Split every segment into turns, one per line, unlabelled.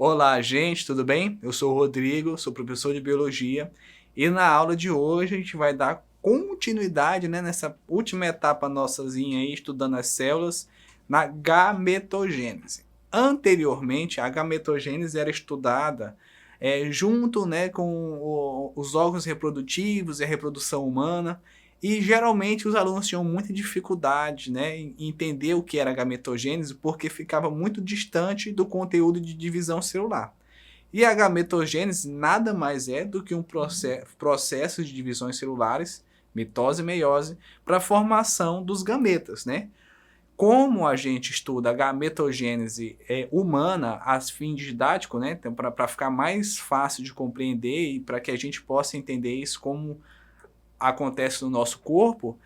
Olá, gente, tudo bem? Eu sou o Rodrigo, sou professor de biologia e na aula de hoje a gente vai dar continuidade, nessa última etapa nossazinha aí, estudando as células na gametogênese. Anteriormente, a gametogênese era estudada junto, com os órgãos reprodutivos e a reprodução humana, e geralmente os alunos tinham muita dificuldade, em entender o que era a gametogênese, porque ficava muito distante do conteúdo de divisão celular. E a gametogênese nada mais é do que um processo de divisões celulares, mitose e meiose, para a formação dos gametas, Como a gente estuda a gametogênese humana a fim didático, então para ficar mais fácil de compreender e para que a gente possa entender isso como acontece no nosso corpo,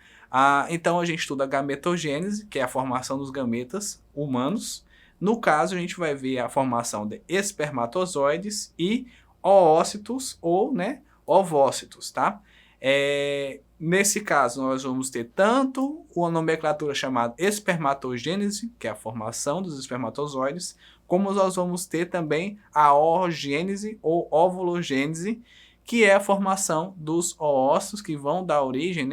então a gente estuda a gametogênese, que é a formação dos gametas humanos. No caso, a gente vai ver a formação de espermatozoides e oócitos ou ovócitos, tá? Nesse caso, nós vamos ter tanto uma nomenclatura chamada espermatogênese, que é a formação dos espermatozoides, como nós vamos ter também a oogênese ou ovulogênese, que é a formação dos oócitos que vão dar origem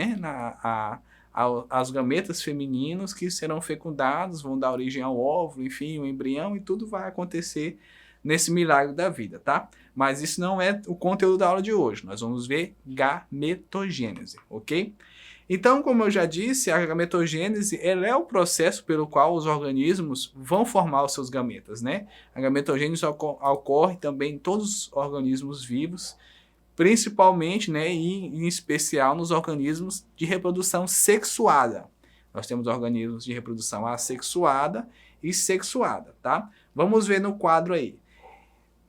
aos gametas femininos que serão fecundados, vão dar origem ao óvulo, enfim, o embrião, e tudo vai acontecer nesse milagre da vida, tá? Mas isso não é o conteúdo da aula de hoje, nós vamos ver gametogênese, ok? Então, como eu já disse, a gametogênese ela é o processo pelo qual os organismos vão formar os seus gametas, A gametogênese ocorre também em todos os organismos vivos, principalmente, e em especial nos organismos de reprodução sexuada. Nós temos organismos de reprodução assexuada e sexuada, tá? Vamos ver no quadro aí.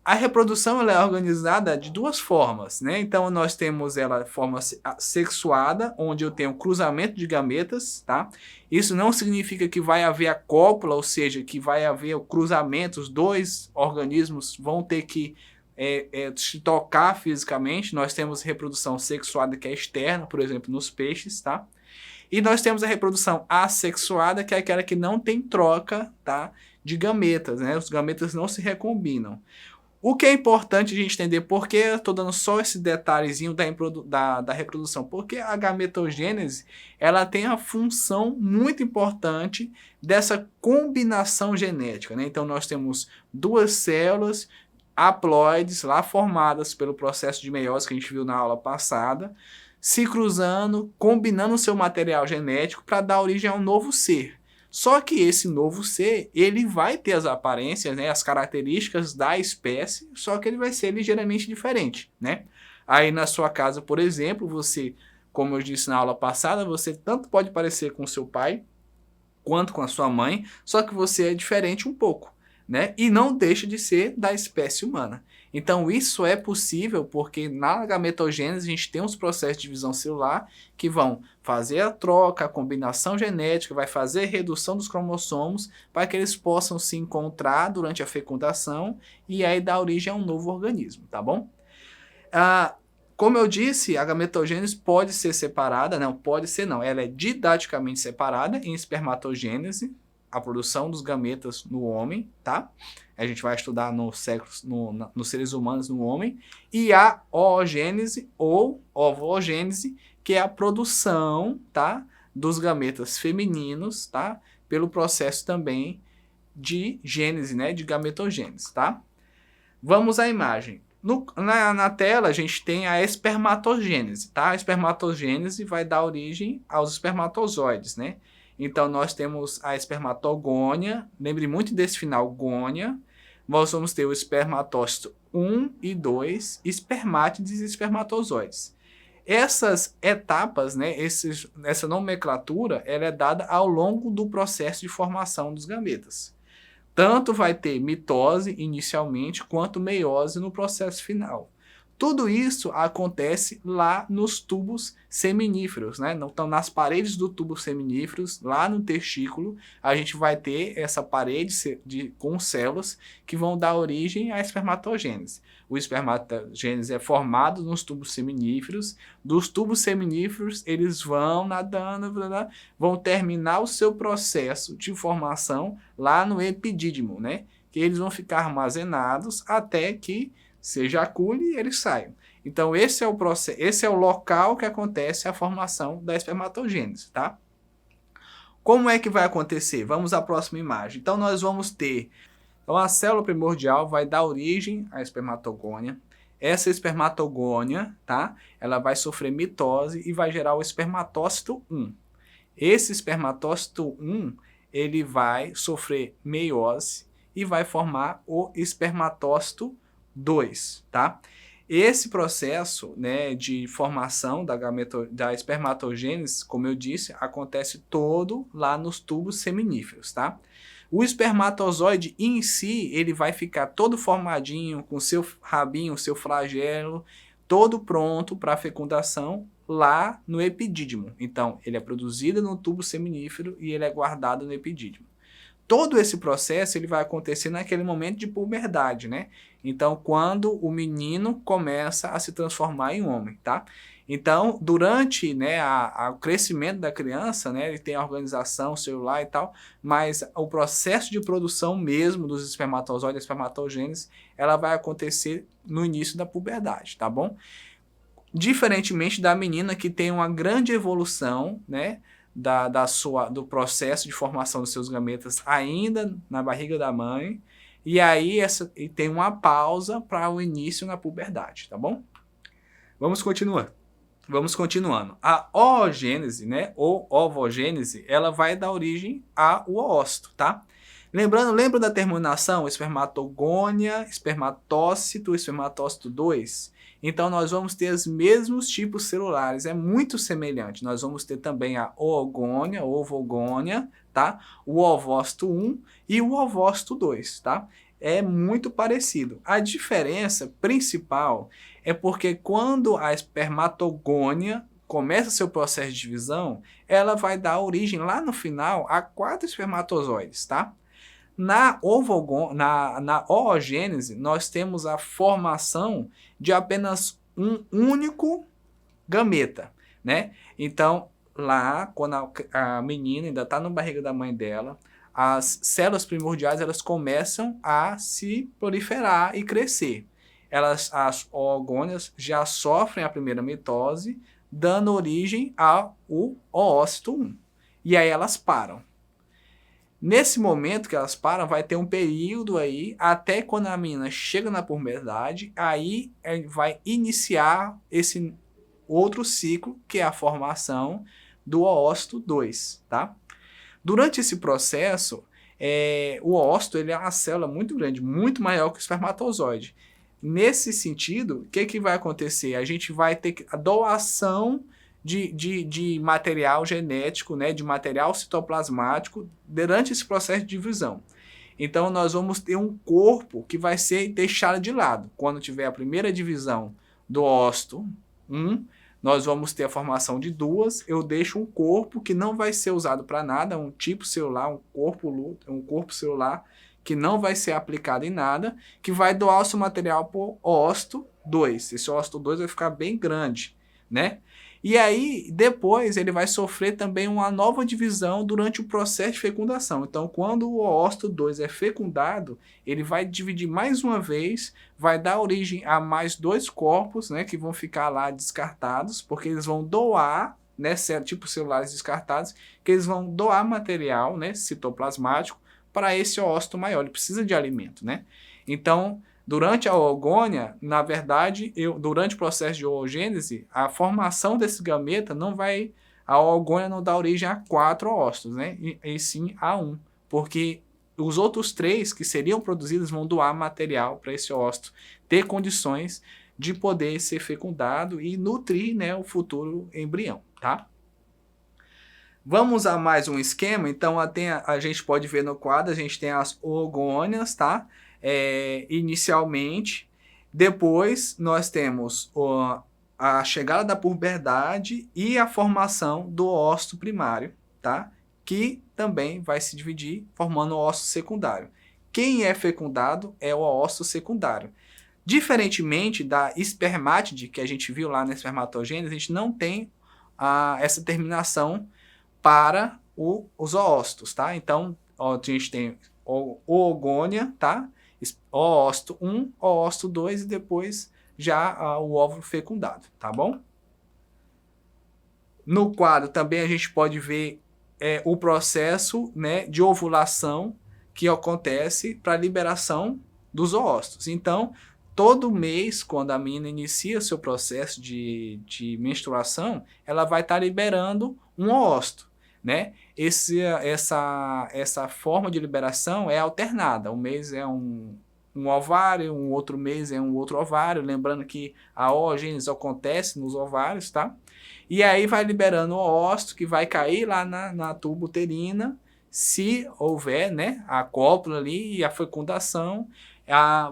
A reprodução ela é organizada de duas formas, Então nós temos ela de forma sexuada, onde eu tenho cruzamento de gametas, tá? Isso não significa que vai haver a cópula, ou seja, que vai haver o cruzamento, os dois organismos vão ter que se tocar fisicamente. Nós temos reprodução sexuada que é externa, por exemplo, nos peixes, tá? E nós temos a reprodução assexuada, que é aquela que não tem troca, tá, de gametas, Os gametas não se recombinam. O que é importante a gente entender, porque eu estou dando só esse detalhezinho da reprodução, porque a gametogênese ela tem a função muito importante dessa combinação genética, Então nós temos duas células haploides lá formadas pelo processo de meiose que a gente viu na aula passada, se cruzando, combinando o seu material genético para dar origem a um novo ser. Só que esse novo ser, ele vai ter as aparências, as características da espécie, só que ele vai ser ligeiramente diferente, Aí na sua casa, por exemplo, você, como eu disse na aula passada, você tanto pode parecer com seu pai, quanto com a sua mãe, só que você é diferente um pouco, E não deixa de ser da espécie humana. Então isso é possível porque na gametogênese a gente tem uns processos de divisão celular que vão fazer a troca, a combinação genética, vai fazer a redução dos cromossomos para que eles possam se encontrar durante a fecundação e aí dar origem a um novo organismo, tá bom? Como eu disse, a gametogênese pode ser separada, não, pode ser não, ela é didaticamente separada em espermatogênese, a produção dos gametas no homem, tá? A gente vai estudar nos seres humanos no homem, e a oogênese ou ovogênese, que é a produção, tá, dos gametas femininos, tá? Pelo processo também de gênese, de gametogênese, tá? Vamos à imagem. Na tela a gente tem a espermatogênese, tá? A espermatogênese vai dar origem aos espermatozoides, Então nós temos a espermatogônia, lembre muito desse final, gônia. Nós vamos ter o espermatócito 1 e 2, espermátides e espermatozoides. Essas etapas, essa nomenclatura, ela é dada ao longo do processo de formação dos gametas. Tanto vai ter mitose inicialmente, quanto meiose no processo final. Tudo isso acontece lá nos tubos seminíferos, Então, nas paredes do tubo seminíferos, lá no testículo, a gente vai ter essa parede com células que vão dar origem à espermatogênese. O espermatogênese é formado nos tubos seminíferos. Dos tubos seminíferos, eles vão nadando, vão terminar o seu processo de formação lá no epidídimo, que eles vão ficar armazenados até que se ejacule e eles saiam. Então esse é o processo, esse é o local que acontece a formação da espermatogênese, tá? Como é que vai acontecer? Vamos à próxima imagem. Então nós vamos ter, então a célula primordial vai dar origem à espermatogônia. Essa espermatogônia, tá? Ela vai sofrer mitose e vai gerar o espermatócito 1. Esse espermatócito 1, ele vai sofrer meiose e vai formar o espermatócito 2, tá? Esse processo, né, de formação da espermatogênese, como eu disse, acontece todo lá nos tubos seminíferos, tá? O espermatozoide em si, ele vai ficar todo formadinho, com seu rabinho, seu flagelo, todo pronto para fecundação lá no epidídimo. Então, ele é produzido no tubo seminífero e ele é guardado no epidídimo. Todo esse processo ele vai acontecer naquele momento de puberdade, né? Então, quando o menino começa a se transformar em homem, tá? Então, durante, né, o crescimento da criança, né, ele tem a organização celular e tal, mas o processo de produção mesmo dos espermatozoides, da espermatogênese, ela vai acontecer no início da puberdade, tá bom? Diferentemente da menina que tem uma grande evolução, né, do processo de formação dos seus gametas ainda na barriga da mãe, e aí e tem uma pausa para o início na puberdade, tá bom? Vamos continuando. A oogênese, né, ou ovogênese, ela vai dar origem ao oócito, tá? Lembra da terminação espermatogônia, espermatócito, espermatócito 2? Então, nós vamos ter os mesmos tipos celulares, é muito semelhante. Nós vamos ter também a oogônia, ovogônia, tá? O ovócito 1 e o ovócito 2, tá? É muito parecido. A diferença principal é porque quando a espermatogônia começa seu processo de divisão, ela vai dar origem lá no final a 4 espermatozoides, tá? Na oogênese, nós temos a formação de apenas um único gameta, né? Então, lá, quando a menina ainda está na barriga da mãe dela, as células primordiais elas começam a se proliferar e crescer. As oogônias já sofrem a primeira mitose, dando origem ao oócito 1. E aí elas param. Nesse momento que elas param, vai ter um período aí, até quando a menina chega na puberdade, aí vai iniciar esse outro ciclo, que é a formação do oócito 2, tá? Durante esse processo, o oócito ele é uma célula muito grande, muito maior que o espermatozoide. Nesse sentido, o que vai acontecer? A gente vai ter a doação de material genético, né, de material citoplasmático durante esse processo de divisão. Então, nós vamos ter um corpo que vai ser deixado de lado. Quando tiver a primeira divisão do ócito 1, nós vamos ter a formação de 2. Eu deixo um corpo que não vai ser usado para nada, um tipo celular, um corpo celular que não vai ser aplicado em nada, que vai doar o seu material para o ócito 2. Esse ócito 2 vai ficar bem grande, né? E aí, depois, ele vai sofrer também uma nova divisão durante o processo de fecundação. Então, quando o oócito 2 é fecundado, ele vai dividir mais uma vez, vai dar origem a mais 2 corpos, né, que vão ficar lá descartados, porque eles vão doar, né, tipo celulares descartados, que eles vão doar material, né, citoplasmático, para esse oócito maior. Ele precisa de alimento, né? Então, durante a oogônia, na verdade, durante o processo de oogênese, a formação desse gameta a oogônia não dá origem a 4 oócitos, né? E sim a 1, porque os outros 3 que seriam produzidos vão doar material para esse ócito ter condições de poder ser fecundado e nutrir, né, o futuro embrião, tá? Vamos a mais um esquema. Então, a gente pode ver no quadro, a gente tem as oogônias, tá? Inicialmente. Depois, nós temos a chegada da puberdade e a formação do ócito primário, tá? Que também vai se dividir formando o ócito secundário. Quem é fecundado é o ócito secundário. Diferentemente da espermátide, que a gente viu lá na espermatogênese, a gente não tem essa terminação para os oócitos, tá? Então, a gente tem oogônia, tá? Oócito 1, oócito 2 e depois já o óvulo fecundado, tá bom? No quadro também a gente pode ver o processo, né, de ovulação que acontece para a liberação dos oócitos. Então, todo mês, quando a menina inicia seu processo de menstruação, ela vai estar liberando um oócito, né? Essa forma de liberação é alternada. Um mês é um ovário, um outro mês é um outro ovário. Lembrando que a oogênese acontece nos ovários, tá? E aí vai liberando o oócito que vai cair lá na tuba uterina, se houver, né, a cópula ali e a fecundação,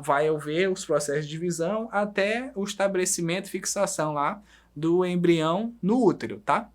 vai haver os processos de divisão até o estabelecimento e fixação lá do embrião no útero, tá?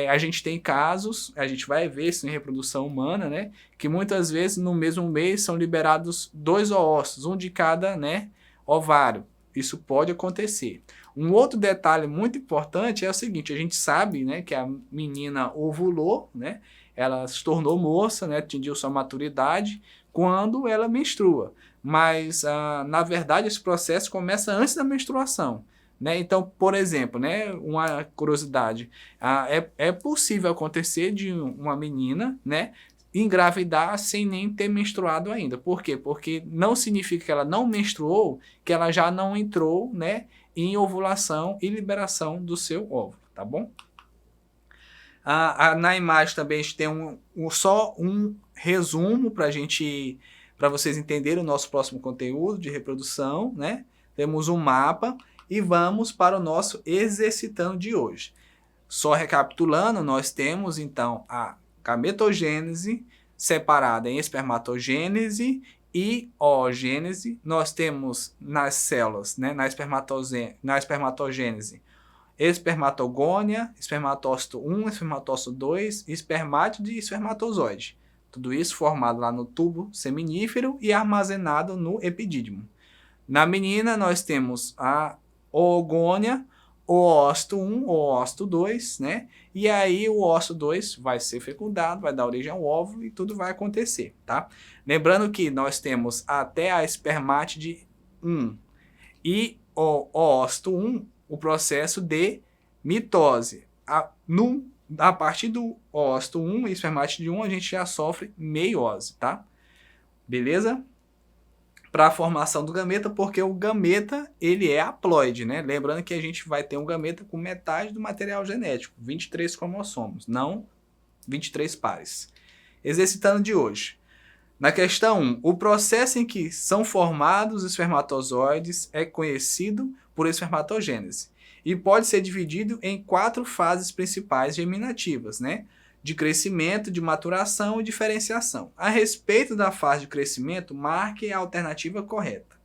A gente tem casos, a gente vai ver isso em reprodução humana, né, que muitas vezes no mesmo mês são liberados 2 oócitos, um de cada, né, ovário. Isso pode acontecer. Um outro detalhe muito importante é o seguinte, a gente sabe, né, que a menina ovulou, né, ela se tornou moça, né, atingiu sua maturidade quando ela menstrua. Mas, na verdade, esse processo começa antes da menstruação. Né? Então, por exemplo, né, uma curiosidade, é possível acontecer de uma menina, né, engravidar sem nem ter menstruado ainda. Por quê? Porque não significa que ela não menstruou, que ela já não entrou, né, em ovulação e liberação do seu óvulo, tá bom? Na imagem também a gente tem só um resumo para vocês entenderem o nosso próximo conteúdo de reprodução, né? Temos um mapa e vamos para o nosso exercitando de hoje. Só recapitulando, nós temos então a gametogênese separada em espermatogênese e oogênese. Nós temos nas células, né, na espermatogênese, espermatogônia, espermatócito 1, espermatócito 2, espermátide e espermatozoide. Tudo isso formado lá no tubo seminífero e armazenado no epidídimo. Na menina, nós temos a oogônia, o oócito 1, o oócito 2, né? E aí o oócito 2 vai ser fecundado, vai dar origem ao óvulo e tudo vai acontecer, tá? Lembrando que nós temos até a espermátide 1 e o oócito 1, o processo de mitose. A partir do oócito 1 e espermátide 1, a gente já sofre meiose, tá? Beleza? Para a formação do gameta, porque o gameta ele é haploide, né? Lembrando que a gente vai ter um gameta com metade do material genético, 23 cromossomos, não 23 pares. Exercitando de hoje. Na questão 1, o processo em que são formados os espermatozoides é conhecido por espermatogênese e pode ser dividido em 4 fases principais germinativas, né? De crescimento, de maturação e diferenciação. A respeito da fase de crescimento, marque a alternativa correta.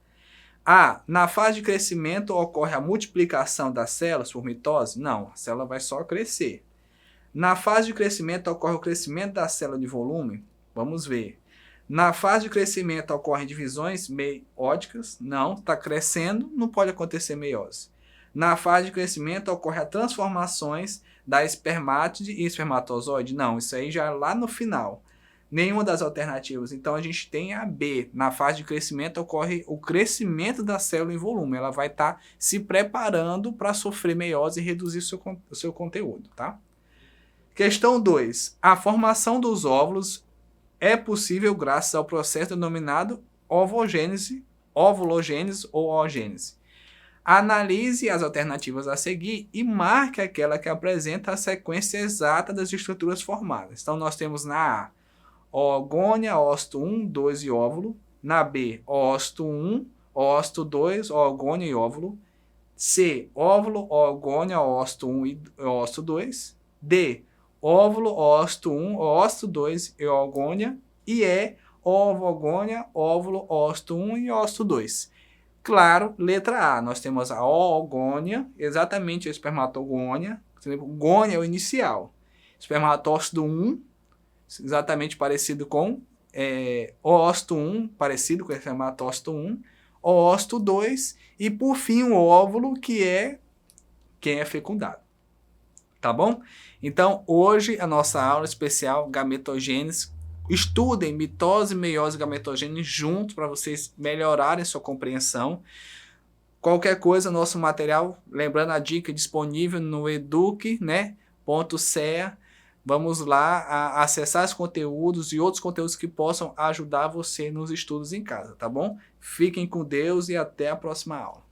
A. Na fase de crescimento ocorre a multiplicação das células por mitose? Não, a célula vai só crescer. Na fase de crescimento ocorre o crescimento da célula de volume? Vamos ver. Na fase de crescimento ocorrem divisões meióticas? Não, está crescendo, não pode acontecer meiose. Na fase de crescimento ocorrem as transformações da espermátide e espermatozoide? Não, isso aí já é lá no final. Nenhuma das alternativas. Então a gente tem a B. Na fase de crescimento ocorre o crescimento da célula em volume. Ela vai estar se preparando para sofrer meiose e reduzir o seu conteúdo, tá? Questão 2. A formação dos óvulos é possível graças ao processo denominado ovogênese, ovulogênese ou oogênese. Analise as alternativas a seguir e marque aquela que apresenta a sequência exata das estruturas formadas. Então, nós temos na A, oogônia, oócito 1, 2 e óvulo. Na B, oócito 1, oócito 2, oogônia e óvulo. C, óvulo, oogônia, oócito 1 e oócito 2. D, óvulo, oócito 1, oócito 2 e oogônia. E E, ovogônia, óvulo, ócito 1 e ócito 2. Claro, letra A, nós temos a oogônia, exatamente a espermatogônia, gônia é o inicial. Espermatócito 1, exatamente parecido com oócito 1, parecido com espermatócito 1, oócito 2 e por fim o óvulo, que é quem é fecundado. Tá bom? Então, hoje a nossa aula especial gametogênese estudem mitose, meiose e gametogênese juntos para vocês melhorarem sua compreensão. Qualquer coisa, nosso material, lembrando a dica disponível no eduque, né, .cea. Vamos lá acessar os conteúdos e outros conteúdos que possam ajudar você nos estudos em casa, tá bom? Fiquem com Deus e até a próxima aula.